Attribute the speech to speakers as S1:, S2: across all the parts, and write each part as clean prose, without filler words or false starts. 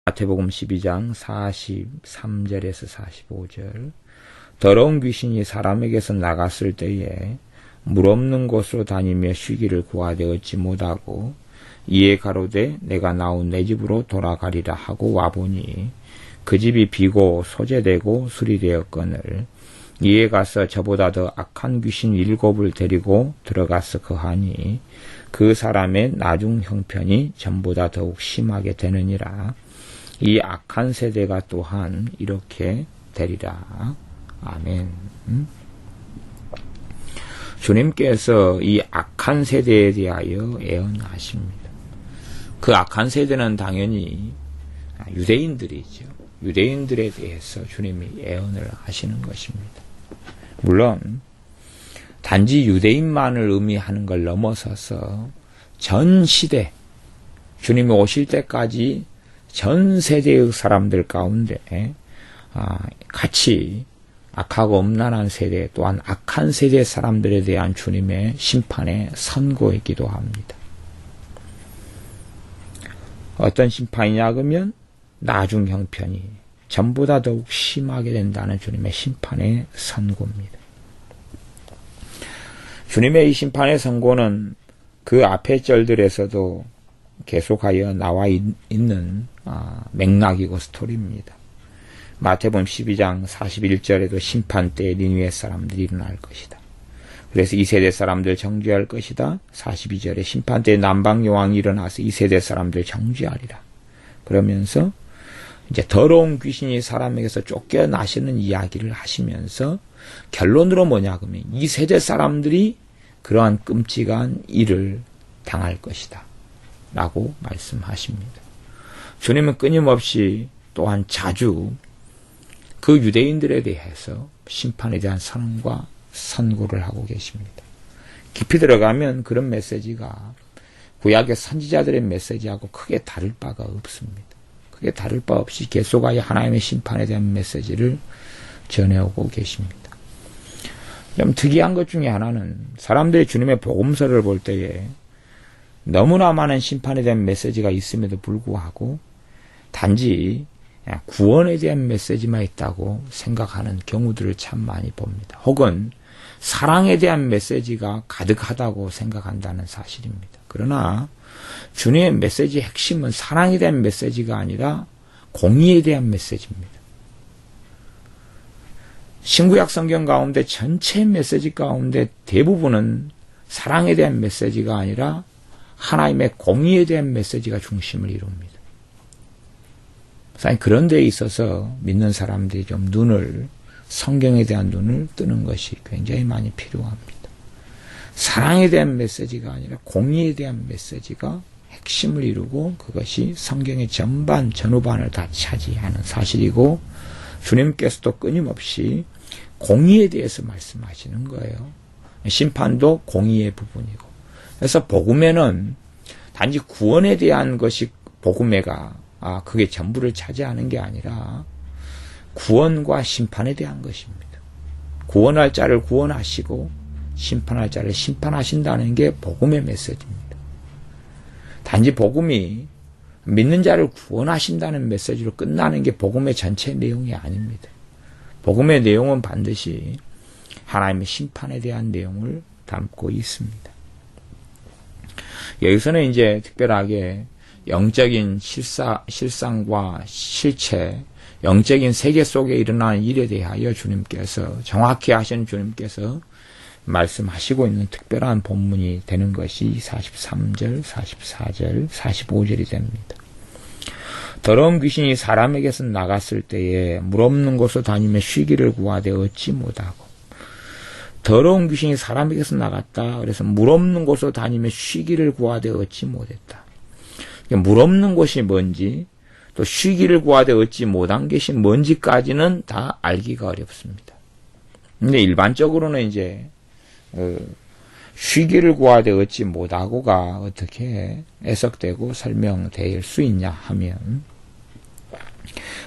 S1: 마태복음 12장 43절에서 45절. 더러운 귀신이 사람에게서 나갔을 때에 물 없는 곳으로 다니며 쉬기를 구하되 얻지 못하고 이에 가로되 내가 나온 내 집으로 돌아가리라 하고 와보니 그 집이 비고 소재되고 수리되었거늘 이에 가서 저보다 더 악한 귀신 7을 데리고 들어가서 거하니 그 사람의 나중 형편이 전보다 더욱 심하게 되느니라. 이 악한 세대가 또한 이렇게 되리라. 아멘. 주님께서 이 악한 세대에 대하여 예언하십니다. 그 악한 세대는 당연히 유대인들이죠. 유대인들에 대해서 주님이 예언을 하시는 것입니다. 물론 단지 유대인만을 의미하는 걸 넘어서서 전 시대, 주님이 오실 때까지 전 세대의 사람들 가운데 같이 악하고 음란한 세대 또한 악한 세대 사람들에 대한 주님의 심판의 선고이기도 합니다. 어떤 심판이냐 그러면 나중 형편이 전보다 더욱 심하게 된다는 주님의 심판의 선고입니다. 주님의 이 심판의 선고는 그 앞의 절들에서도 계속하여 나와 있는 맥락이고 스토리입니다. 마태복음 12장 41절에도 심판 때에 니느웨 사람들이 일어날 것이다. 그래서 이 세대 사람들 정죄할 것이다. 42절에 심판 때에 남방 여왕이 일어나서 이 세대 사람들 정죄하리라. 그러면서 이제 더러운 귀신이 사람에게서 쫓겨나시는 이야기를 하시면서 결론으로 뭐냐 그러면 이 세대 사람들이 그러한 끔찍한 일을 당할 것이다 라고 말씀하십니다. 주님은 끊임없이 또한 자주 그 유대인들에 대해서 심판에 대한 선언과 선고를 하고 계십니다. 깊이 들어가면 그런 메시지가 구약의 선지자들의 메시지하고 크게 다를 바가 없습니다. 크게 다를 바 없이 계속하여 하나님의 심판에 대한 메시지를 전해오고 계십니다. 좀 특이한 것 중에 하나는 사람들이 주님의 복음서를 볼 때에 너무나 많은 심판에 대한 메시지가 있음에도 불구하고 단지 구원에 대한 메시지만 있다고 생각하는 경우들을 참 많이 봅니다. 혹은 사랑에 대한 메시지가 가득하다고 생각한다는 사실입니다. 그러나 주님의 메시지의 핵심은 사랑에 대한 메시지가 아니라 공의에 대한 메시지입니다. 신구약 성경 가운데 전체 메시지 가운데 대부분은 사랑에 대한 메시지가 아니라 하나님의 공의에 대한 메시지가 중심을 이룹니다. 그런 데에 있어서 믿는 사람들이 좀 성경에 대한 눈을 뜨는 것이 굉장히 많이 필요합니다. 사랑에 대한 메시지가 아니라 공의에 대한 메시지가 핵심을 이루고 그것이 성경의 전후반을 다 차지하는 사실이고 주님께서도 끊임없이 공의에 대해서 말씀하시는 거예요. 심판도 공의의 부분이고. 그래서 복음에는 단지 구원에 대한 것이 복음에가 그게 전부를 차지하는 게 아니라 구원과 심판에 대한 것입니다. 구원할 자를 구원하시고 심판할 자를 심판하신다는 게 복음의 메시지입니다. 단지 복음이 믿는 자를 구원하신다는 메시지로 끝나는 게 복음의 전체 내용이 아닙니다. 복음의 내용은 반드시 하나님의 심판에 대한 내용을 담고 있습니다. 여기서는 이제 특별하게 영적인 실상과 실체, 영적인 세계 속에 일어나는 일에 대하여 주님께서 정확히 하시는 주님께서 말씀하시고 있는 특별한 본문이 되는 것이 43절, 44절, 45절이 됩니다. 더러운 귀신이 사람에게서 나갔을 때에 물 없는 곳으로 다니며 쉬기를 구하되 얻지 못하고 더러운 귀신이 사람에게서 나갔다. 그래서 물 없는 곳으로 다니며 쉬기를 구하되 얻지 못했다. 물 없는 곳이 뭔지 또 쉬기를 구하되 얻지 못한 것이 뭔지까지는 다 알기가 어렵습니다. 근데 일반적으로는 이제 쉬기를 구하되 얻지 못하고가 어떻게 해석되고 설명될 수 있냐 하면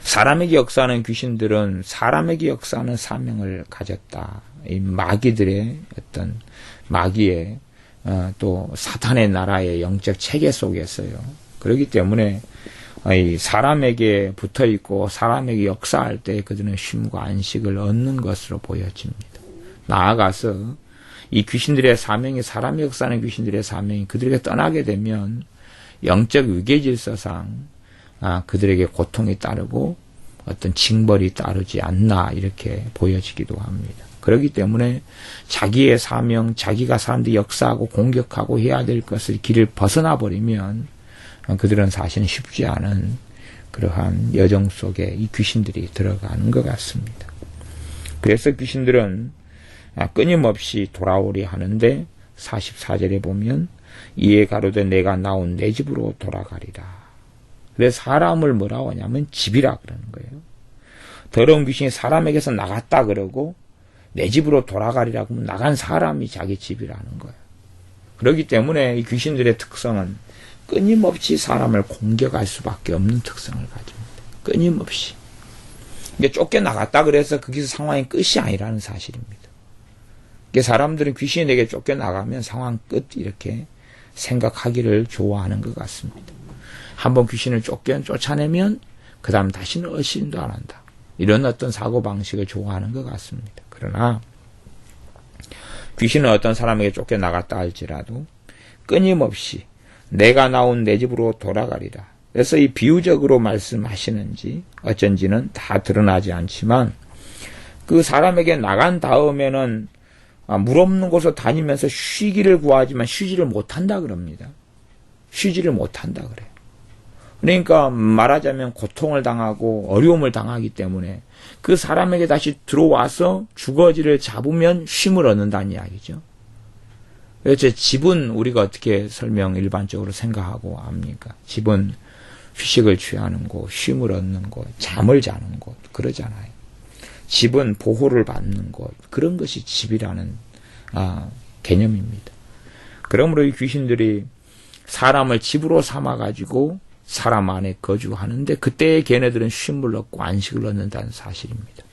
S1: 사람에게 역사하는 귀신들은 사람에게 역사하는 사명을 가졌다. 이 마귀들의 어떤 마귀의 또 사탄의 나라의 영적 체계 속에서요. 그렇기 때문에 이 사람에게 붙어 있고 사람에게 역사할 때 그들은 쉼과 안식을 얻는 것으로 보여집니다. 나아가서 이 귀신들의 사명이 사람의 역사하는 귀신들의 사명이 그들에게 떠나게 되면 영적 위계 질서상 그들에게 고통이 따르고 어떤 징벌이 따르지 않나 이렇게 보여지기도 합니다. 그렇기 때문에 자기의 사명, 자기가 사람들이 역사하고 공격하고 해야 될 것을 길을 벗어나 버리면 그들은 사실은 쉽지 않은 그러한 여정 속에 이 귀신들이 들어가는 것 같습니다. 그래서 귀신들은 끊임없이 돌아오려 하는데 44절에 보면 이에 가로되 내가 나온 내 집으로 돌아가리라. 그래서 사람을 뭐라고 하냐면 집이라 그러는 거예요. 더러운 귀신이 사람에게서 나갔다 그러고 내 집으로 돌아가리라고 하면 나간 사람이 자기 집이라는 거예요. 그렇기 때문에 이 귀신들의 특성은 끊임없이 사람을 공격할 수밖에 없는 특성을 가집니다. 끊임없이. 이게 쫓겨나갔다 그래서 거기서 상황이 끝이 아니라는 사실입니다. 사람들은 귀신이 내게 쫓겨나가면 상황 끝 이렇게 생각하기를 좋아하는 것 같습니다. 한번 귀신을 쫓아내면 그 다음 다시는 의심도 안 한다. 이런 어떤 사고방식을 좋아하는 것 같습니다. 그러나 귀신은 어떤 사람에게 쫓겨나갔다 할지라도 끊임없이 내가 나온 내 집으로 돌아가리라. 그래서 이 비유적으로 말씀하시는지 어쩐지는 다 드러나지 않지만 그 사람에게 나간 다음에는 물 없는 곳을 다니면서 쉬기를 구하지만 쉬지를 못한다 그럽니다. 쉬지를 못한다 그래요. 그러니까 말하자면 고통을 당하고 어려움을 당하기 때문에 그 사람에게 다시 들어와서 주거지를 잡으면 쉼을 얻는다는 이야기죠. 그래서 집은 우리가 어떻게 일반적으로 생각하고 압니까? 집은 휴식을 취하는 곳, 쉼을 얻는 곳, 잠을 자는 곳 그러잖아요. 집은 보호를 받는 곳, 그런 것이 집이라는 개념입니다. 그러므로 이 귀신들이 사람을 집으로 삼아가지고 사람 안에 거주하는데 그때 걔네들은 쉼을 얻고 안식을 얻는다는 사실입니다.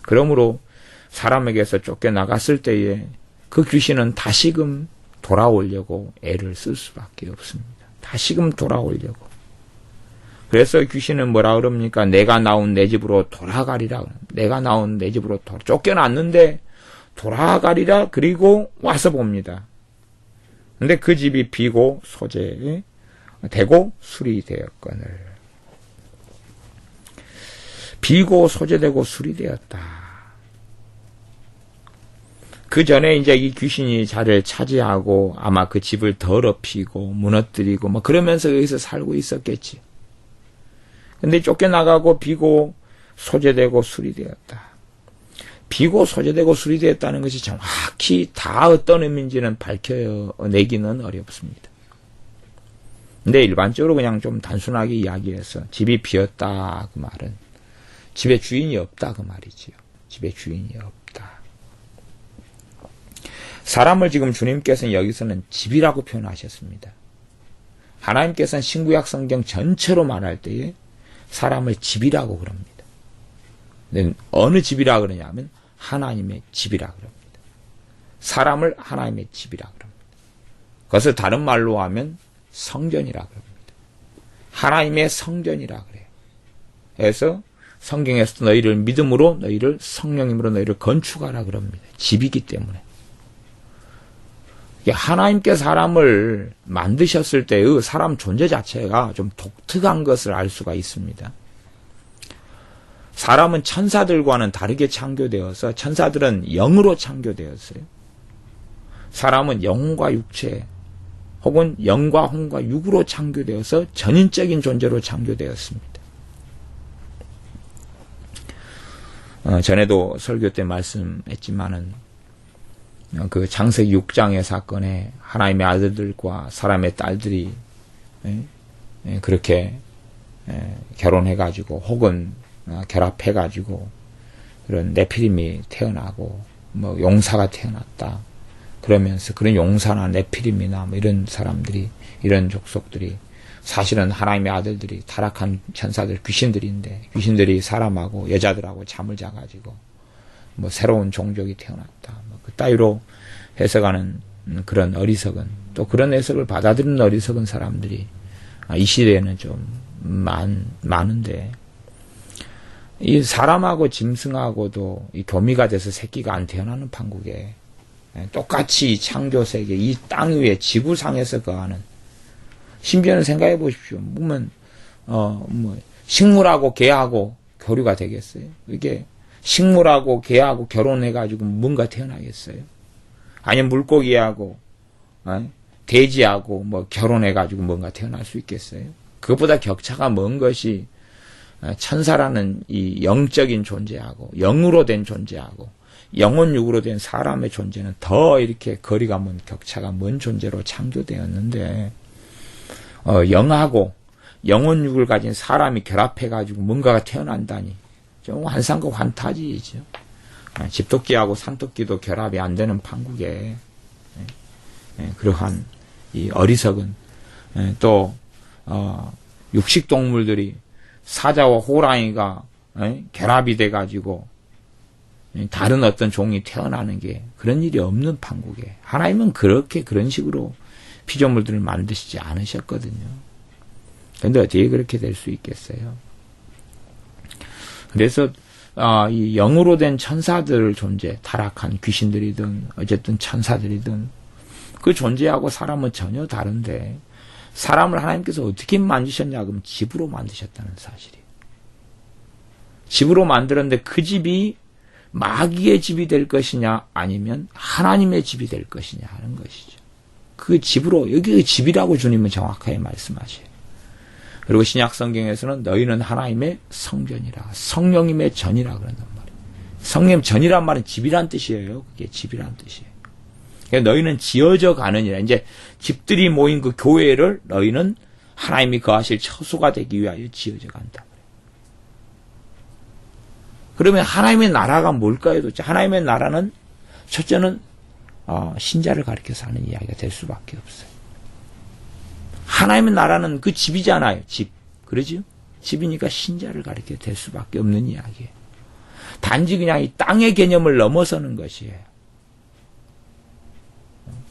S1: 그러므로 사람에게서 쫓겨나갔을 때에 그 귀신은 다시금 돌아오려고 애를 쓸 수밖에 없습니다. 다시금 돌아오려고. 그래서 귀신은 뭐라 그럽니까? 내가 나온 내 집으로 돌아가리라. 내가 나온 내 집으로 쫓겨났는데 돌아가리라. 그리고 와서 봅니다. 근데 그 집이 비고 소재되고 수리되었거늘. 비고 소재되고 수리되었다. 그 전에 이제 이 귀신이 자리를 차지하고 아마 그 집을 더럽히고 무너뜨리고 그러면서 여기서 살고 있었겠지. 근데 쫓겨나가고 비고 소재되고 수리되었다. 비고 소재되고 수리되었다는 것이 정확히 다 어떤 의미인지는 밝혀내기는 어렵습니다. 근데 일반적으로 그냥 좀 단순하게 이야기해서 집이 비었다 그 말은 집에 주인이 없다 그 말이지요. 집에 주인이 없다. 사람을 지금 주님께서는 여기서는 집이라고 표현하셨습니다. 하나님께서는 신구약 성경 전체로 말할 때에 사람을 집이라고 그럽니다. 근데 어느 집이라 그러냐면 하나님의 집이라 그럽니다. 사람을 하나님의 집이라 그럽니다. 그것을 다른 말로 하면 성전이라 그럽니다. 하나님의 성전이라 그래요. 그래서 성경에서 너희를 믿음으로 너희를 성령님으로 너희를 건축하라 그럽니다. 집이기 때문에. 하나님께 사람을 만드셨을 때의 사람 존재 자체가 좀 독특한 것을 알 수가 있습니다. 사람은 천사들과는 다르게 창조되어서 천사들은 영으로 창조되었어요. 사람은 영과 육체 혹은 영과 혼과 육으로 창조되어서 전인적인 존재로 창조되었습니다. 전에도 설교 때 말씀했지만은 그 창세기 6장의 사건에 하나님의 아들들과 사람의 딸들이 그렇게 결혼해가지고 혹은 결합해가지고 그런 네피림이 태어나고 용사가 태어났다 그러면서 그런 용사나 네피림이나 이런 사람들이 이런 족속들이 사실은 하나님의 아들들이 타락한 천사들 귀신들인데 귀신들이 사람하고 여자들하고 잠을 자가지고 새로운 종족이 태어났다. 그 따위로 해석하는 그런 어리석은 또 그런 해석을 받아들이는 어리석은 사람들이 이 시대에는 좀 많은데, 이 사람하고 짐승하고도 이 교미가 돼서 새끼가 안 태어나는 판국에, 똑같이 이 창조세계, 이 땅 위에 지구상에서 거하는, 심지어는 생각해 보십시오. 보면, 식물하고 개하고 교류가 되겠어요? 이게, 식물하고 개하고 결혼해가지고 뭔가 태어나겠어요? 아니면 물고기하고, 돼지하고 결혼해가지고 뭔가 태어날 수 있겠어요? 그것보다 격차가 먼 것이, 천사라는 이 영적인 존재하고, 영으로 된 존재하고, 영혼육으로 된 사람의 존재는 더 이렇게 거리가 먼, 격차가 먼 존재로 창조되었는데, 영하고 영혼육을 가진 사람이 결합해가지고 뭔가가 태어난다니, 좀 환상과 환타지이죠. 집토끼하고 산토끼도 결합이 안 되는 판국에, 그러한 이 어리석은, 또, 육식동물들이 사자와 호랑이가 결합이 돼가지고 다른 어떤 종이 태어나는 게 그런 일이 없는 판국에 하나님은 그렇게 그런 식으로 피조물들을 만드시지 않으셨거든요. 그런데 어떻게 그렇게 될 수 있겠어요? 그래서 이 영으로 된 천사들 존재, 타락한 귀신들이든 어쨌든 천사들이든 그 존재하고 사람은 전혀 다른데 사람을 하나님께서 어떻게 만드셨냐 그러면 집으로 만드셨다는 사실이에요. 집으로 만들었는데 그 집이 마귀의 집이 될 것이냐 아니면 하나님의 집이 될 것이냐 하는 것이죠. 그 집으로, 여기 집이라고 주님은 정확하게 말씀하셔요. 그리고 신약 성경에서는 너희는 하나님의 성전이라, 성령님의 전이라 그런단 말이에요. 성령 전이란 말은 집이란 뜻이에요. 그게 집이란 뜻이에요. 그러니까 너희는 지어져 가느니라. 이제 집들이 모인 그 교회를 너희는 하나님이 거하실 처소가 되기 위하여 지어져 간다. 그러면 하나님의 나라가 뭘까요? 도대체 하나님의 나라는 첫째는 신자를 가리켜서 하는 이야기가 될 수밖에 없어요. 하나님의 나라는 그 집이잖아요. 집. 그러죠? 집이니까 신자를 가리켜 될 수밖에 없는 이야기예요. 단지 그냥 이 땅의 개념을 넘어서는 것이에요.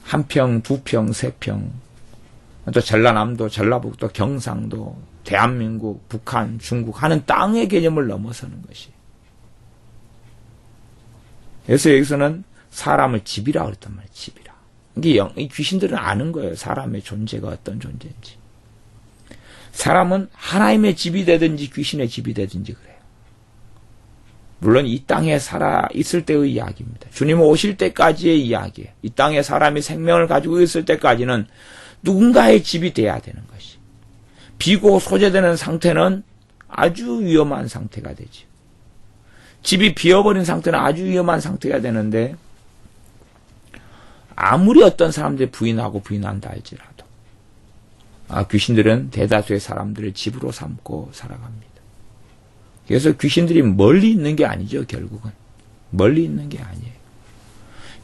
S1: 한 평, 두 평, 세 평, 또 전라남도, 전라북도, 경상도, 대한민국, 북한, 중국 하는 땅의 개념을 넘어서는 것이에요. 그래서 여기서는 사람을 집이라 그랬단 말이에요. 집이라. 이게 귀신들은 아는 거예요. 사람의 존재가 어떤 존재인지. 사람은 하나님의 집이 되든지 귀신의 집이 되든지 그래요. 물론 이 땅에 살아 있을 때의 이야기입니다. 주님 오실 때까지의 이야기예요. 이 땅에 사람이 생명을 가지고 있을 때까지는 누군가의 집이 돼야 되는 것이. 비고 소재되는 상태는 아주 위험한 상태가 되죠. 집이 비어버린 상태는 아주 위험한 상태가 되는데 아무리 어떤 사람들이 부인하고 부인한다 할지라도 귀신들은 대다수의 사람들을 집으로 삼고 살아갑니다. 그래서 귀신들이 멀리 있는 게 아니죠. 결국은 멀리 있는 게 아니에요.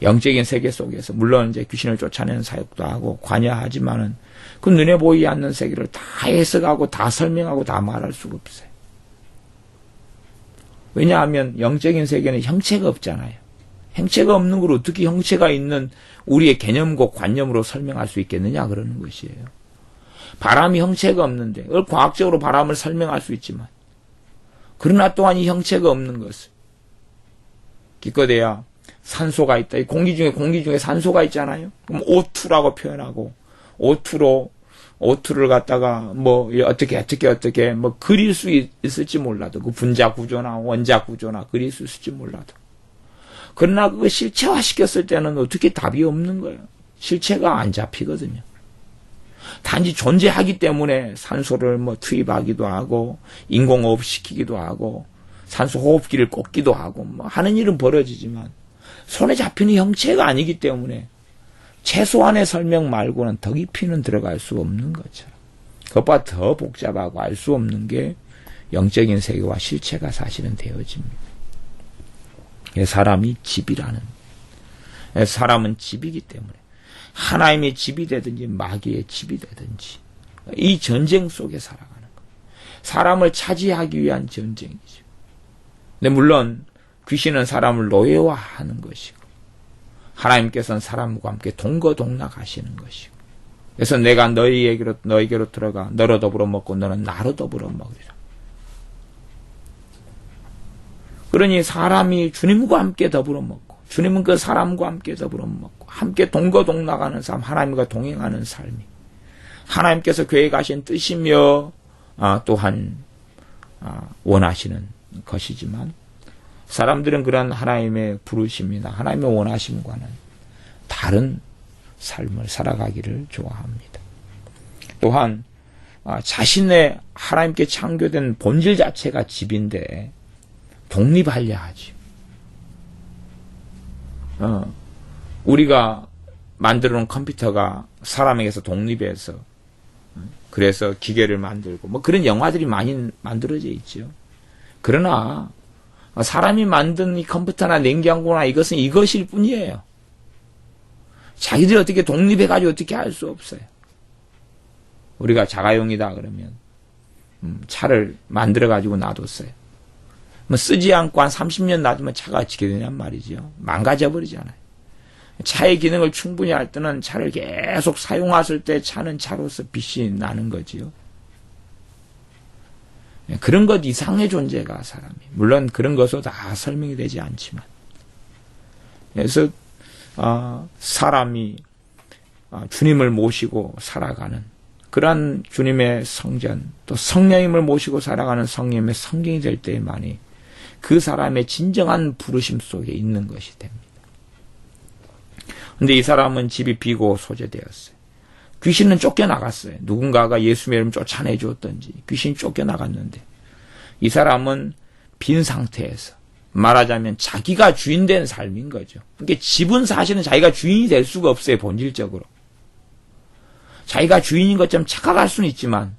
S1: 영적인 세계 속에서 물론 이제 귀신을 쫓아내는 사역도 하고 관여하지만은 그 눈에 보이지 않는 세계를 다 해석하고 다 설명하고 다 말할 수가 없어요. 왜냐하면 영적인 세계는 형체가 없잖아요. 형체가 없는 걸 어떻게 형체가 있는 우리의 개념과 관념으로 설명할 수 있겠느냐 그러는 것이에요. 바람이 형체가 없는데 과학적으로 바람을 설명할 수 있지만 그러나 또한 이 형체가 없는 것을 기껏해야 산소가 있다. 공기 중에 산소가 있잖아요. 그럼 O2라고 표현하고 O2를 갖다가 어떻게 그릴 수 있을지 몰라도 그 분자 구조나 원자 구조나 그릴 수 있을지 몰라도 그러나 그거 실체화 시켰을 때는 어떻게 답이 없는 거예요. 실체가 안 잡히거든요. 단지 존재하기 때문에 산소를 투입하기도 하고 인공호흡 시키기도 하고 산소 호흡기를 꽂기도 하고 하는 일은 벌어지지만 손에 잡히는 형체가 아니기 때문에 최소한의 설명 말고는 더 깊이는 들어갈 수 없는 것처럼 그것보다 더 복잡하고 알 수 없는 게 영적인 세계와 실체가 사실은 되어집니다. 사람이 집이라는 사람은 집이기 때문에 하나님의 집이 되든지 마귀의 집이 되든지 이 전쟁 속에 살아가는 거예요. 사람을 차지하기 위한 전쟁이죠. 근데 물론 귀신은 사람을 노예화하는 것이고 하나님께서는 사람과 함께 동거동락하시는 것이고 그래서 내가 너에게로 들어가 너로 더불어 먹고 너는 나로 더불어 먹으리라. 그러니 사람이 주님과 함께 더불어 먹고 주님은 그 사람과 함께 더불어 먹고 함께 동거동락하는 삶, 하나님과 동행하는 삶이 하나님께서 계획하신 뜻이며 또한 원하시는 것이지만 사람들은 그런 하나님의 부르심이나 하나님의 원하심과는 다른 삶을 살아가기를 좋아합니다. 또한 자신의 하나님께 창조된 본질 자체가 집인데 독립하려 하지. 우리가 만들어 놓은 컴퓨터가 사람에게서 독립해서 그래서 기계를 만들고 뭐 그런 영화들이 많이 만들어져 있죠. 그러나 사람이 만든 이 컴퓨터나 냉장고나 이것은 이것일 뿐이에요. 자기들이 어떻게 독립해가지고 어떻게 할 수 없어요. 우리가 자가용이다 그러면 차를 만들어가지고 놔뒀어요. 뭐 쓰지 않고 한 30년 놔두면 차가 어떻게 되냔 말이죠. 망가져버리잖아요. 차의 기능을 충분히 할 때는 차를 계속 사용했을 때 차는 차로서 빛이 나는 거지요. 그런 것 이상의 존재가 사람이. 물론 그런 것도 다 설명이 되지 않지만. 그래서 사람이 주님을 모시고 살아가는 그러한 주님의 성전 또 성령님을 모시고 살아가는 성령님의 성경이 될 때만이 그 사람의 진정한 부르심 속에 있는 것이 됩니다. 그런데 이 사람은 집이 비고 소재되었어요. 귀신은 쫓겨나갔어요. 누군가가 예수의 이름 쫓아내 주었던지 귀신이 쫓겨나갔는데 이 사람은 빈 상태에서 말하자면 자기가 주인된 삶인 거죠. 그러니까 집은 사실은 자기가 주인이 될 수가 없어요. 본질적으로. 자기가 주인인 것처럼 착각할 수는 있지만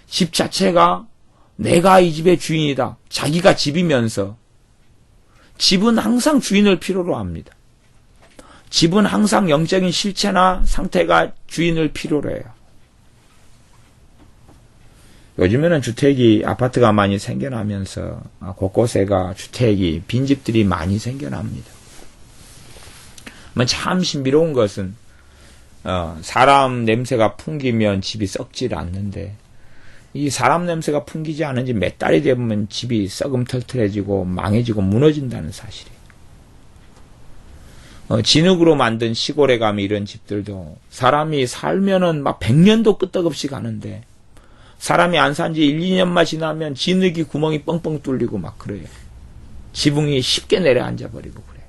S1: 집 자체가 내가 이 집의 주인이다. 자기가 집이면서 집은 항상 주인을 필요로 합니다. 집은 항상 영적인 실체나 상태가 주인을 필요로 해요. 요즘에는 주택이 아파트가 많이 생겨나면서 곳곳에가 주택이 빈집들이 많이 생겨납니다. 참 신비로운 것은 사람 냄새가 풍기면 집이 썩질 않는데 이 사람 냄새가 풍기지 않은 지 몇 달이 되면 집이 썩음털털해지고 망해지고 무너진다는 사실이에요. 진흙으로 만든 시골에 가면 이런 집들도 사람이 살면은 막 100년도 끄떡없이 가는데 사람이 안 산 지 1, 2년만 지나면 진흙이 구멍이 뻥뻥 뚫리고 막 그래요. 지붕이 쉽게 내려앉아 버리고 그래요.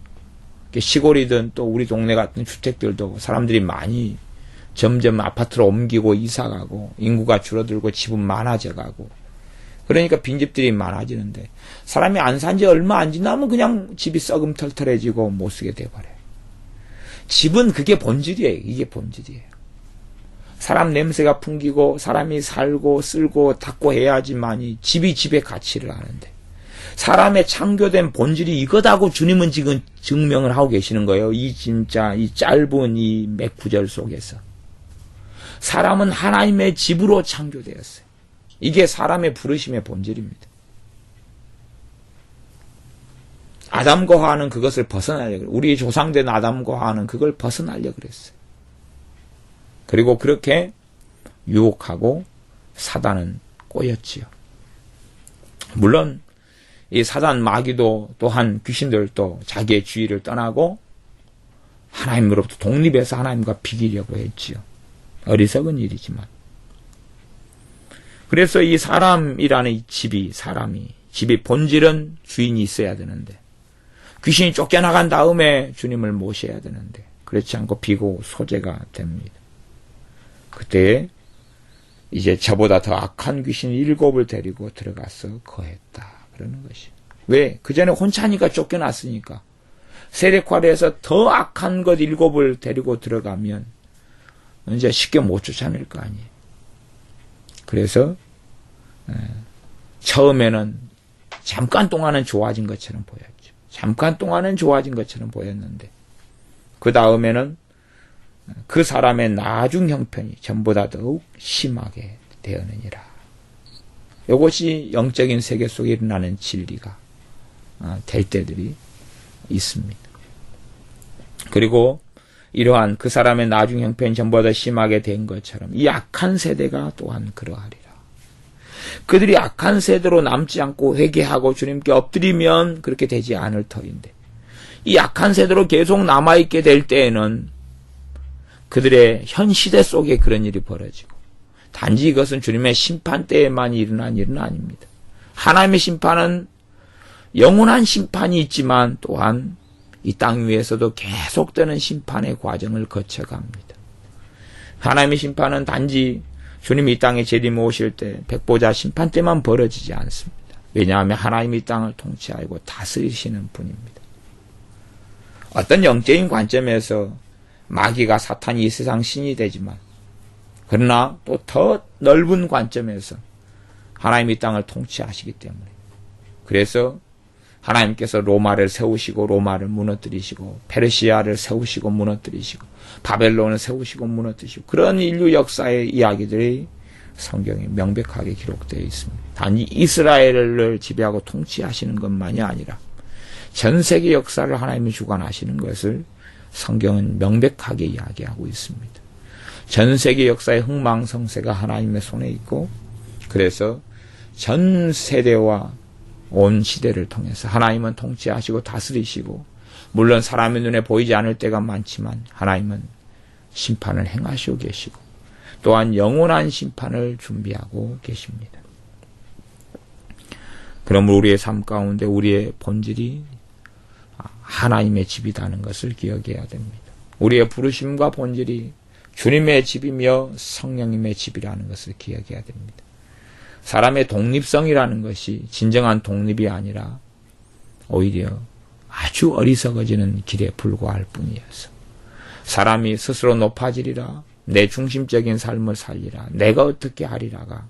S1: 시골이든 또 우리 동네 같은 주택들도 사람들이 많이 점점 아파트로 옮기고 이사가고 인구가 줄어들고 집은 많아져가고 그러니까 빈집들이 많아지는데 사람이 안 산 지 얼마 안 지나면 그냥 집이 썩음털털해지고 못 쓰게 돼버려요. 집은 그게 본질이에요. 이게 본질이에요. 사람 냄새가 풍기고 사람이 살고 쓸고 닦고 해야지만이 집이 집의 가치를 아는데 사람의 창조된 본질이 이거다고 주님은 지금 증명을 하고 계시는 거예요. 이 진짜 이 짧은 이 몇 구절 속에서 사람은 하나님의 집으로 창조되었어요. 이게 사람의 부르심의 본질입니다. 아담과 하와는 그것을 벗어나려고 그래요. 우리 조상된 아담과 하와는 그걸 벗어나려고 그랬어요. 그리고 그렇게 유혹하고 사단은 꼬였지요. 물론 이 사단 마귀도 또한 귀신들도 자기의 주의를 떠나고 하나님으로부터 독립해서 하나님과 비기려고 했지요. 어리석은 일이지만. 그래서 이 사람이라는 이 집이 본질은 주인이 있어야 되는데 귀신이 쫓겨나간 다음에 주님을 모셔야 되는데 그렇지 않고 비고 소재가 됩니다. 그때 이제 저보다 더 악한 귀신 7을 데리고 들어가서 거했다. 그러는 것이. 왜? 그 전에 혼자니까 쫓겨났으니까. 세력화를 해서 더 악한 것 7을 데리고 들어가면 이제 쉽게 못 쫓아낼 거 아니에요. 그래서 처음에는 잠깐 동안은 좋아진 것처럼 보였죠. 잠깐 동안은 좋아진 것처럼 보였는데 그 다음에는 그 사람의 나중 형편이 전보다 더욱 심하게 되었느니라. 이것이 영적인 세계 속에 일어나는 진리가 될 때들이 있습니다. 그리고 이러한 그 사람의 나중 형편이 전보다 심하게 된 것처럼 이 악한 세대가 또한 그러하리라. 그들이 악한 세대로 남지 않고 회개하고 주님께 엎드리면 그렇게 되지 않을 터인데, 이 악한 세대로 계속 남아있게 될 때에는 그들의 현 시대 속에 그런 일이 벌어지고, 단지 이것은 주님의 심판 때에만 일어난 일은 아닙니다. 하나님의 심판은 영원한 심판이 있지만 또한 이 땅 위에서도 계속되는 심판의 과정을 거쳐갑니다. 하나님의 심판은 단지 주님이 이 땅에 재림해 오실 때 백보자 심판 때만 벌어지지 않습니다. 왜냐하면 하나님이 이 땅을 통치하고 다스리시는 분입니다. 어떤 영적인 관점에서 마귀가 사탄이 이 세상 신이 되지만, 그러나 또 더 넓은 관점에서 하나님이 이 땅을 통치하시기 때문에, 그래서 하나님께서 로마를 세우시고 로마를 무너뜨리시고, 페르시아를 세우시고 무너뜨리시고, 바벨론을 세우시고 무너뜨리시고, 그런 인류 역사의 이야기들이 성경에 명백하게 기록되어 있습니다. 단지 이스라엘을 지배하고 통치하시는 것만이 아니라 전 세계 역사를 하나님이 주관하시는 것을 성경은 명백하게 이야기하고 있습니다. 전 세계 역사의 흥망성쇠가 하나님의 손에 있고, 그래서 전 세대와 온 시대를 통해서 하나님은 통치하시고 다스리시고, 물론 사람의 눈에 보이지 않을 때가 많지만 하나님은 심판을 행하시고 계시고, 또한 영원한 심판을 준비하고 계십니다. 그러므로 우리의 삶 가운데 우리의 본질이 하나님의 집이라는 것을 기억해야 됩니다. 우리의 부르심과 본질이 주님의 집이며 성령님의 집이라는 것을 기억해야 됩니다. 사람의 독립성이라는 것이 진정한 독립이 아니라 오히려 아주 어리석어지는 길에 불과할 뿐이어서, 사람이 스스로 높아지리라, 내 중심적인 삶을 살리라, 내가 어떻게 하리라가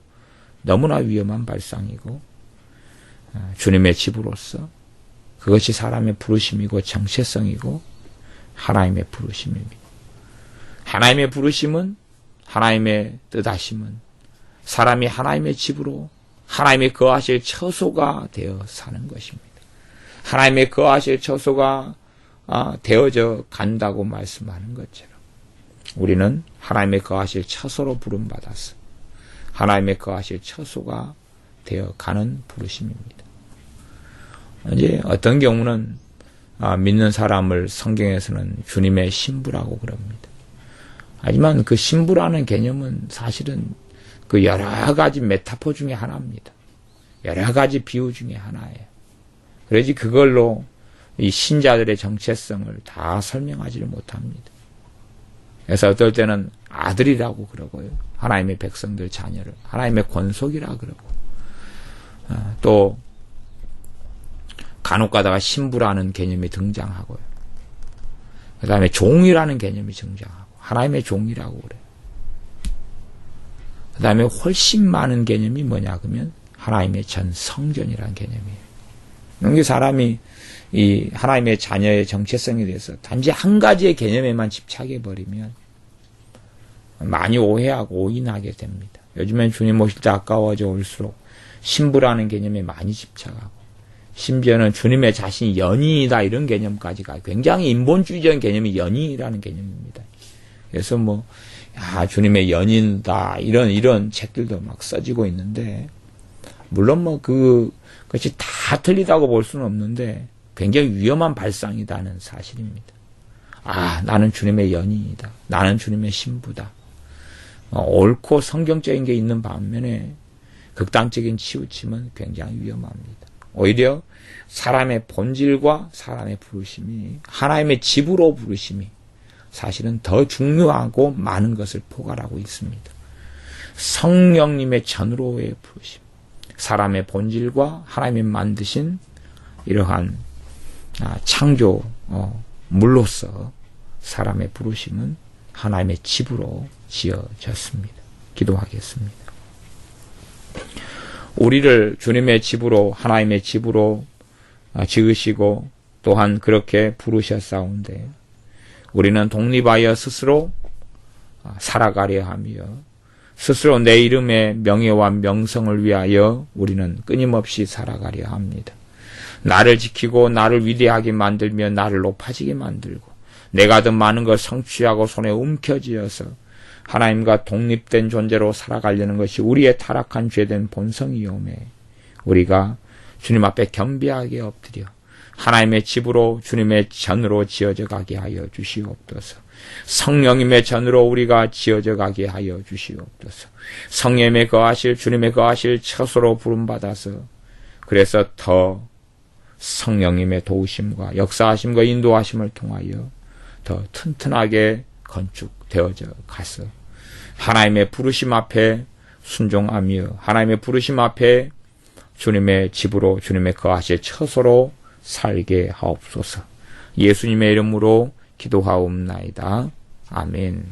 S1: 너무나 위험한 발상이고, 주님의 집으로서 그것이 사람의 부르심이고 정체성이고 하나님의 부르심입니다. 하나님의 부르심은, 하나님의 뜻하심은 사람이 하나님의 집으로 하나님의 거하실 처소가 되어 사는 것입니다. 하나님의 거하실 처소가 되어져 간다고 말씀하는 것처럼 우리는 하나님의 거하실 처소로 부름받아서 하나님의 거하실 처소가 되어 가는 부르심입니다. 이제 어떤 경우는 믿는 사람을 성경에서는 주님의 신부라고 그럽니다. 하지만 그 신부라는 개념은 사실은 그 여러 가지 메타포 중에 하나입니다. 여러 가지 비유 중에 하나예요. 그래서 그걸로 이 신자들의 정체성을 다 설명하지를 못합니다. 그래서 어떨 때는 아들이라고 그러고요. 하나님의 백성들 자녀를 하나님의 권속이라 그러고, 또 간혹 가다가 신부라는 개념이 등장하고요. 그 다음에 종이라는 개념이 등장하고, 하나님의 종이라고 그래요. 그 다음에 훨씬 많은 개념이 뭐냐 그러면 하나님의 전 성전이라는 개념이에요. 이게 사람이 이 하나님의 자녀의 정체성에 대해서 단지 한 가지의 개념에만 집착해버리면 많이 오해하고 오인하게 됩니다. 요즘엔 주님 오실 때 아까워져 올수록 신부라는 개념에 많이 집착하고, 심지어는 주님의 자신이 연인이다 이런 개념까지 가요. 굉장히 인본주의적인 개념이 연인이라는 개념입니다. 그래서 주님의 연인이다 이런 책들도 막 써지고 있는데, 물론 그것이 다 틀리다고 볼 수는 없는데 굉장히 위험한 발상이다는 사실입니다. 나는 주님의 연인이다, 나는 주님의 신부다, 옳고 성경적인 게 있는 반면에 극단적인 치우침은 굉장히 위험합니다. 오히려 사람의 본질과 사람의 부르심이, 하나님의 집으로 부르심이 사실은 더 중요하고 많은 것을 포괄하고 있습니다. 성령님의 전으로의 부르심, 사람의 본질과 하나님이 만드신 이러한 창조물로서 사람의 부르심은 하나님의 집으로 지어졌습니다. 기도하겠습니다. 우리를 주님의 집으로, 하나님의 집으로 지으시고 또한 그렇게 부르셨사온데, 우리는 독립하여 스스로 살아가려 하며 스스로 내 이름의 명예와 명성을 위하여 우리는 끊임없이 살아가려 합니다. 나를 지키고 나를 위대하게 만들며 나를 높아지게 만들고 내가 더 많은 걸 성취하고 손에 움켜쥐어서 하나님과 독립된 존재로 살아가려는 것이 우리의 타락한 죄된 본성이오매 우리가 주님 앞에 겸비하게 엎드려 하나님의 집으로 주님의 전으로 지어져 가게 하여 주시옵소서. 성령님의 전으로 우리가 지어져 가게 하여 주시옵소서. 성령님의 거하실 주님의 거하실 처소로 부름받아서 그래서 더 성령님의 도우심과 역사하심과 인도하심을 통하여 더 튼튼하게 건축되어져 가서 하나님의 부르심 앞에 순종하며 하나님의 부르심 앞에 주님의 집으로 주님의 거하실 처소로 살게 하옵소서. 예수님의 이름으로 기도하옵나이다. 아멘.